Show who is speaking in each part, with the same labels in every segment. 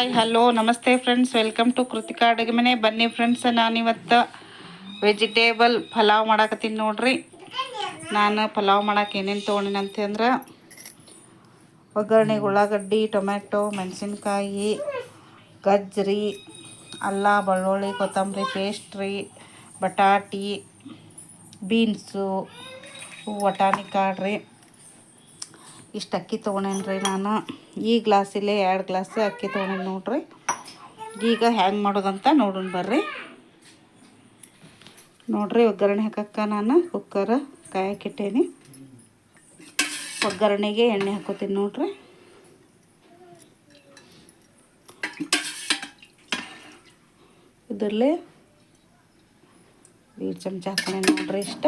Speaker 1: Hi hello ನಮಸ್ತೆ friends, welcome to Krithika ಅಡುಗೆ ಮನೆ. ಬನ್ನಿ ಫ್ರೆಂಡ್ಸ್, ನಾನಿವತ್ತು ವೆಜಿಟೇಬಲ್ ಪಲಾವ್ ಮಾಡಾಕತ್ತೀನಿ ನೋಡ್ರಿ. ನಾನು ಪಲಾವ್ ಮಾಡಕ್ಕೆ ಏನೇನು ತೊಗೊಂಡಿನಿ ಅಂತಂದ್ರೆ, ಒಗ್ಗರಣೆಗೆ ಉಳ್ಳಾಗಡ್ಡಿ, ಟೊಮೆಟೊ, ಮೆಣಸಿನ್ಕಾಯಿ, ಗಜ್ಜರಿ, ಅಲ್ಲ, ಬೆಳ್ಳುಳ್ಳಿ, ಕೊತ್ತಂಬರಿ ಪೇಸ್ಟ್ ರೀ, ಬಟಾಟಿ, ಬೀನ್ಸು, ವಟಾಣಿ ಕಾಳು ರೀ, ಇಷ್ಟು ಅಕ್ಕಿ ತೊಗೊಂಡೇನ್ರಿ. ನಾನು ಈ ಗ್ಲಾಸಲ್ಲೇ 2 ಗ್ಲಾಸ್ ಅಕ್ಕಿ ತೊಗೊಂಡೇನಿ ನೋಡ್ರಿ. ಈಗ ಹ್ಯಾಂಗೆ ಮಾಡೋದಂತ ನೋಡೋಣ ಬರ್ರಿ. ನೋಡ್ರಿ, ಒಗ್ಗರಣೆ ಹಾಕಕ್ಕೆ ನಾನು ಕುಕ್ಕರ್ ಕಾಯಕ್ಕಿಟ್ಟೇನಿ. ಒಗ್ಗರಣೆಗೆ ಎಣ್ಣೆ ಹಾಕೋತೀನಿ ನೋಡ್ರಿ. ಇದರಲ್ಲೇ 2 ಚಮಚ ಹಾಕೋಣ ನೋಡ್ರಿ. ಇಷ್ಟ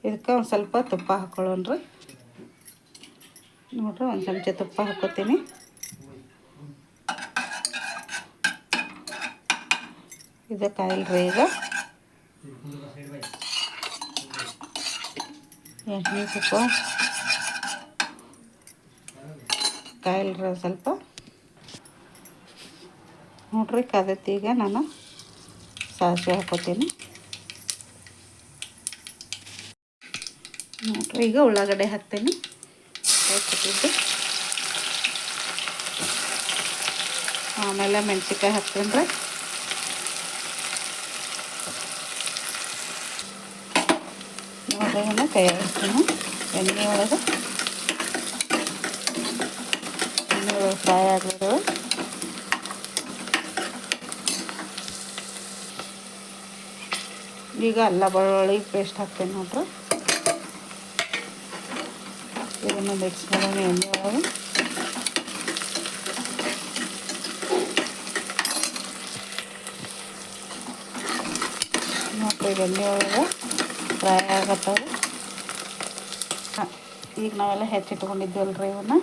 Speaker 1: ಇದಕ್ಕೆ ಒಂದು ಸ್ವಲ್ಪ ತುಪ್ಪ ಹಾಕೊಳ್ಳೋಣ್ರಿ. ನೋಡ್ರಿ, 1 ಚಮಚ ತುಪ್ಪ ಹಾಕೋತೀನಿ. ಇದು ಕಾಯಿಲ್ರಿ. ಈಗ ಎಣ್ಣೆ ತುಪ್ಪ ಕಾಯಿಲ್ರಿ ಸ್ವಲ್ಪ. ನೋಡ್ರಿ, ಕಾದೈತಿ. ಈಗ ನಾನು ಸಾಸಿವೆ ಹಾಕೋತೀನಿ ನೋಡ್ರಿ. ಈಗ ಉಳ್ಳಾಗಡ್ಡೆ ಹಾಕ್ತೀನಿ. ಆಮೇಲೆ ಮೆಣಸಿನ್ಕಾಯಿ ಹಾಕ್ತೀನಿ ರೀ. ನೋಡ್ರಿ, ಇವನ್ನ ಕೈ ಹಾಕ್ತೀನಿ ಎಣ್ಣೆ ಒಳಗೆ ಫ್ರೈ ಆಗಿರೋದು. ಈಗ ಅಲ್ಲ ಬೆಳ್ಳುಳ್ಳಿ ಪೇಸ್ಟ್ ಹಾಕ್ತೀನಿ ನೋಡ್ರಿ. ಇದನ್ನು ಮಿಕ್ಸ್ ಮಾಡೋಣ ಎಣ್ಣೆ ಒಳಗೆ. ನೋಡ್ರಿ, ಎಣ್ಣೆ ಒಳಗೆ ಫ್ರೈ ಆಗತ್ತವೆ. ಈಗ ನಾವೆಲ್ಲ ಹೆಚ್ಚಿಟ್ಕೊಂಡಿದ್ದೀವಲ್ರಿ, ಇವನ್ನ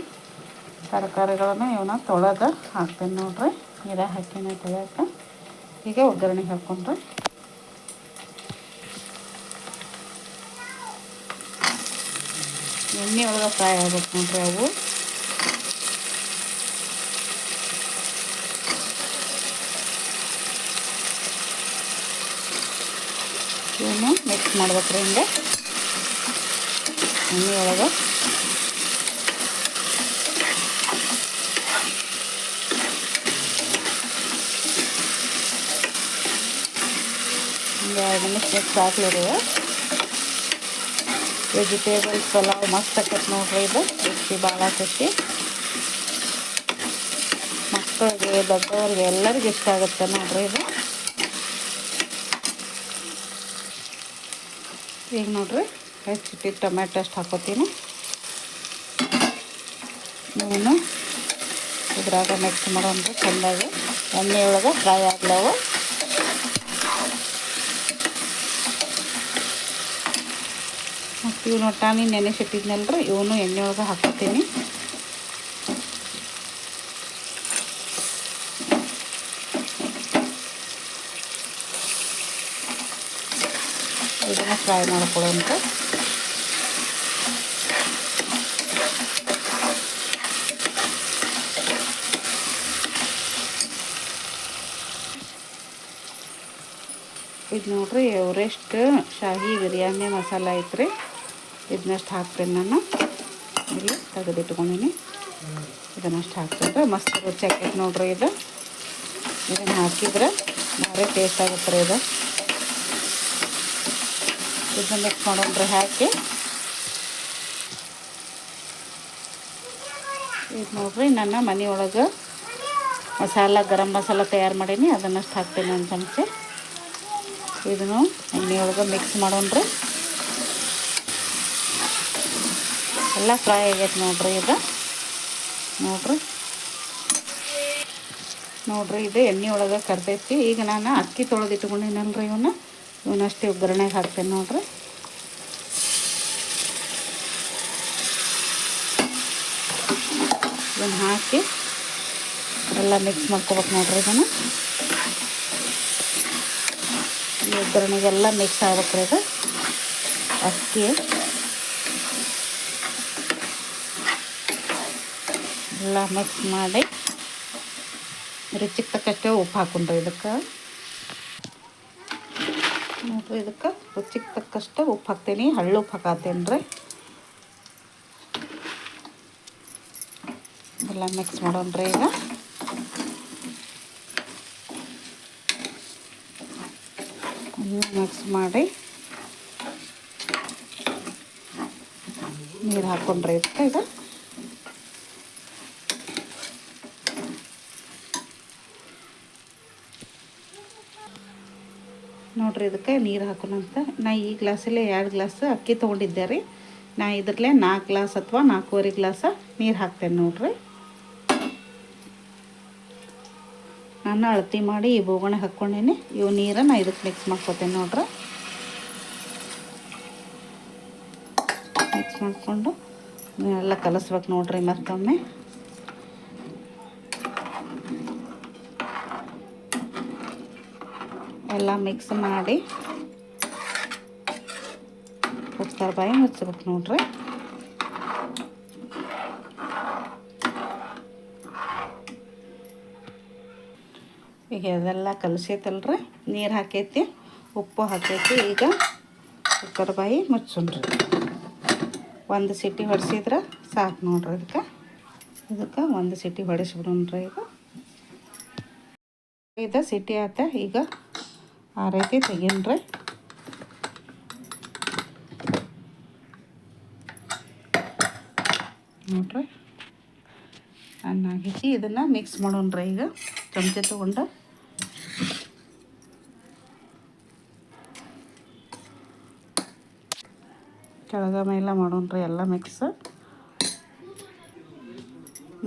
Speaker 1: ತರಕಾರಿಗಳನ್ನ ತೊಳೆದು ಹಾಕ್ತೀನಿ ನೋಡ್ರಿ. ನೀರ ಹಾಕಿನ ತೊಳೆಯೋಕೆ. ಈಗ ಒಗ್ಗರಣೆ ಹಾಕ್ಕೊಂಡ್ರಿ. ಎಣ್ಣೆ ಒಳಗೆ ಫ್ರೈ ಆಗ್ಬೇಕು ನೋಡ್ರಿ ಅವು. ಇವನು ಮಿಕ್ಸ್ ಮಾಡ್ಬೇಕ್ರಿ ಹಿಂಗೆ ಎಣ್ಣೆ ಒಳಗೆ. ಹಿಂಗೆ 2 ನಿಮಿಷ ಮಿಕ್ಸ್ ಹಾಕ್ಲಿರಿ. ವೆಜಿಟೇಬಲ್ಸ್ ಪಲಾವ್ ಮಸ್ತ್ ಆಕೈತೆ ನೋಡ್ರಿ. ಇದು ರುಚಿ ಭಾಳ ಆಕೈತಿ. ಮಕ್ಕಳಿಗೆ, ದೊಡ್ಡವ್ರಿಗೆ ಎಲ್ಲರಿಗೂ ಇಷ್ಟ ಆಗುತ್ತೆ ನೋಡ್ರಿ ಇದು. ಈಗ ನೋಡ್ರಿ, ಹೆಚ್ಚಿಟ್ಟಿದ್ದು ಟೊಮೆಟೊ ಅಷ್ಟು ಹಾಕೋತೀನಿ. ನೀನು ಇದ್ರಾಗ ಮಿಕ್ಸ್ ಮಾಡೋಣ್ರಿ ಚೆಂದಾಗಿ. ಎಣ್ಣೆ ಒಳಗೆ ಫ್ರೈ ಆಗ್ಲವು. ಮತ್ತು ಇವನು ವಟಾಣಿ ನೆನೆಸಿಟ್ಟಿದ್ನಲ್ರಿ, ಇವನು ಎಣ್ಣೆ ಒಳಗೆ ಹಾಕೋತೀನಿ. ಇದನ್ನು ಫ್ರೈ ಮಾಡ್ಕೊಳ್ಳೋಂತ. ಇದು ನೋಡ್ರಿ, ಎವರೆಸ್ಟ್ ಶಾಹಿ ಬಿರಿಯಾನಿ ಮಸಾಲ ಐತ್ರಿ. ಇದನ್ನಷ್ಟು ಹಾಕ್ತೀನಿ ನಾನು. ಇಲ್ಲಿ ತೆಗೆದಿಟ್ಕೊಂಡಿನಿ. ಇದನ್ನಷ್ಟು ಹಾಕ್ತಿದ್ರೆ ಮಸ್ತ್ ರುಚಿ ಆಕೈತೆ ನೋಡ್ರಿ ಇದು. ಇದನ್ನು ಹಾಕಿದ್ರೆ ಭಾರಿ ಟೇಸ್ಟ್ ಆಗುತ್ತೆ ರೀ ಇದು. ಇದನ್ನ ಮಿಕ್ಸ್ ಮಾಡೋಣ್ರಿ ಹಾಕಿ. ಇದು ನೋಡ್ರಿ, ನನ್ನ ಮನೆಯೊಳಗೆ ಮಸಾಲ, ಗರಂ ಮಸಾಲ ತಯಾರು ಮಾಡೀನಿ. ಅದನ್ನಷ್ಟು ಹಾಕ್ತೀನಿ 1 ಚಮಚ. ಇದನ್ನು ಎಣ್ಣೆಯೊಳಗೆ ಮಿಕ್ಸ್ ಮಾಡೋಣ್ರಿ. ಎಲ್ಲ ಫ್ರೈ ಆಗೈತೆ ನೋಡ್ರಿ ಇದು. ನೋಡ್ರಿ ಇದು ಎಣ್ಣೆ ಒಳಗೆ ಕರ್ದೈತಿ. ಈಗ ನಾನು ಅಕ್ಕಿ ತೊಳೆದಿಟ್ಕೊಂಡಿನಲ್ರಿ, ಇವನ್ನಷ್ಟೇ ಒಗ್ಗರಣೆಗೆ ಹಾಕ್ತೇನೆ ನೋಡ್ರಿ. ಇದನ್ನು ಹಾಕಿ ಎಲ್ಲ ಮಿಕ್ಸ್ ಮಾಡ್ಕೋಬೇಕು ನೋಡ್ರಿ. ಇದನ್ನು ಒಗ್ಗರಣೆಗೆಲ್ಲ ಮಿಕ್ಸ್ ಆಗ್ಬೇಕ್ರಿ ಇದು ಅಕ್ಕಿ. ಎಲ್ಲ ಮಿಕ್ಸ್ ಮಾಡಿ ರುಚಿಗೆ ತಕ್ಕಷ್ಟು ಉಪ್ಪು ಹಾಕೊಂಡ್ರಿ ಇದಕ್ಕೆ. ನೋಡಿರಿ ಇದಕ್ಕೆ ರುಚಿಗೆ ತಕ್ಕಷ್ಟು ಉಪ್ಪು ಹಾಕ್ತೀನಿ, ಹಳ್ಳು ಉಪ್ಪು ಹಾಕತ್ತೇನೆ ರೀ. ಎಲ್ಲ ಮಿಕ್ಸ್ ಮಾಡೋಣ್ರಿ ಈಗ. ಎಲ್ಲ ಮಿಕ್ಸ್ ಮಾಡಿ ನೀರು ಹಾಕ್ಕೊಂಡ್ರಿ ಇದಕ್ಕೆ. ಈಗ ನೋಡಿರಿ ಇದಕ್ಕೆ ನೀರು ಹಾಕೋಣಂತ. ನಾ ಈ ಗ್ಲಾಸಲ್ಲೇ 2 ಗ್ಲಾಸ್ ಅಕ್ಕಿ ತೊಗೊಂಡಿದ್ದೆ ರೀ. ನಾ ಇದ್ರಲ್ಲೇ 4 ಗ್ಲಾಸ್ ಅಥವಾ 4.25 ಗ್ಲಾಸ ನೀರು ಹಾಕ್ತೇನೆ ನೋಡಿರಿ. ನಾನು ಅಳತಿ ಮಾಡಿ ಈ ಬೋಗಣೆ ಹಾಕ್ಕೊಂಡೇನೆ. ಇವು ನೀರನ್ನು ಇದಕ್ಕೆ ಮಿಕ್ಸ್ ಮಾಡ್ಕೊತೇನೆ ನೋಡ್ರಿ. ಮಿಕ್ಸ್ ಮಾಡಿಕೊಂಡು ಎಲ್ಲ ಕಲಿಸ್ಬೇಕು ನೋಡ್ರಿ ಮತ್ತೊಮ್ಮೆ. ಎಲ್ಲ ಮಿಕ್ಸ್ ಮಾಡಿ ಕುಕ್ಕರ್ ಬಾಯಿ ಮುಚ್ಚಬೇಕು ನೋಡ್ರಿ. ಈಗ ಅದೆಲ್ಲ ಕಲಸೈತಲ್ರಿ, ನೀರು ಹಾಕೈತಿ, ಉಪ್ಪು ಹಾಕೈತಿ. ಈಗ ಕುಕ್ಕರ್ ಬಾಯಿ ಮುಚ್ಚೋಣ್ರಿ. 1 ಸೀಟಿ ಹೊಡೆಸಿದ್ರೆ ಸಾಕು ನೋಡ್ರಿ. ಇದಕ್ಕೆ 1 ಸೀಟಿ ಹೊಡೆಸ್ಬಿಡೋಣ್ರಿ. ಇದು ಸೀಟಿ ಆತ. ಈಗ ಆ ರೀತಿ ತೆಗೀನ್ರಿ. ನೋಡ್ರಿ ಚೆನ್ನಾಗಿಸಿ ಇದನ್ನು ಮಿಕ್ಸ್ ಮಾಡೋಣ್ರಿ. ಈಗ ಚಮಚೆ ತೊಗೊಂಡು ಕೆಳಗ ಮೇಲೆ ಮಾಡೋಣ್ರಿ ಎಲ್ಲ ಮಿಕ್ಸ್.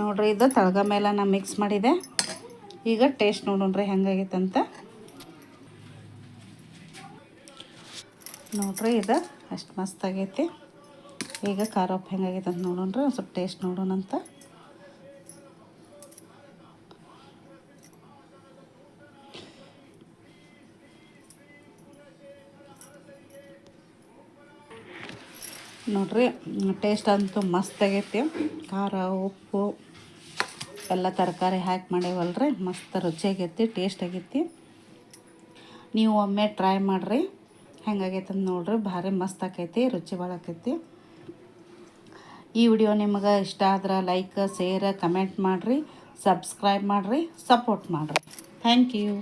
Speaker 1: ನೋಡ್ರಿ ಇದು ತಳಗ ಮೇಲೆ ನಾನು ಮಿಕ್ಸ್ ಮಾಡಿದೆ. ಈಗ ಟೇಸ್ಟ್ ನೋಡೋಣ್ರಿ ಹೆಂಗಾಗೈತಂತ. ನೋಡ್ರಿ ಇದು ಅಷ್ಟು ಮಸ್ತ್ ಆಗೈತಿ. ಈಗ ಖಾರ ಉಪ್ಪು ಹೆಂಗಾಗೈತೆ ಅಂತ ನೋಡೋಣ್ರಿ. ಒಂದು ಸ್ವಲ್ಪ ಟೇಸ್ಟ್ ನೋಡೋಣಂತ. ನೋಡ್ರಿ ಟೇಸ್ಟ್ ಅಂತೂ ಮಸ್ತ್ ಆಗೈತಿ. ಖಾರ ಉಪ್ಪು ಎಲ್ಲ ತರಕಾರಿ ಹಾಕಿ ಮಾಡೇವಲ್ರಿ, ಮಸ್ತ್ ರುಚಿಯಾಗೈತಿ, ಟೇಸ್ಟ್ ಆಗೈತಿ. ನೀವು ಒಮ್ಮೆ ಟ್ರೈ ಮಾಡಿರಿ, ಹೆಂಗಾಗೈತೆ ಅಂತ ನೋಡ್ರಿ. ಭಾರಿ ಮಸ್ತ್ ಆಕೈತಿ, ರುಚಿ ಭಾಳ ಆಕೈತಿ. ಈ ವಿಡಿಯೋ ನಿಮಗೆ ಇಷ್ಟ ಆದ್ರೆ ಲೈಕ್, ಶೇರ್, ಕಮೆಂಟ್ ಮಾಡಿರಿ, ಸಬ್ಸ್ಕ್ರೈಬ್ ಮಾಡಿರಿ, ಸಪೋರ್ಟ್ ಮಾಡಿರಿ. Thank you.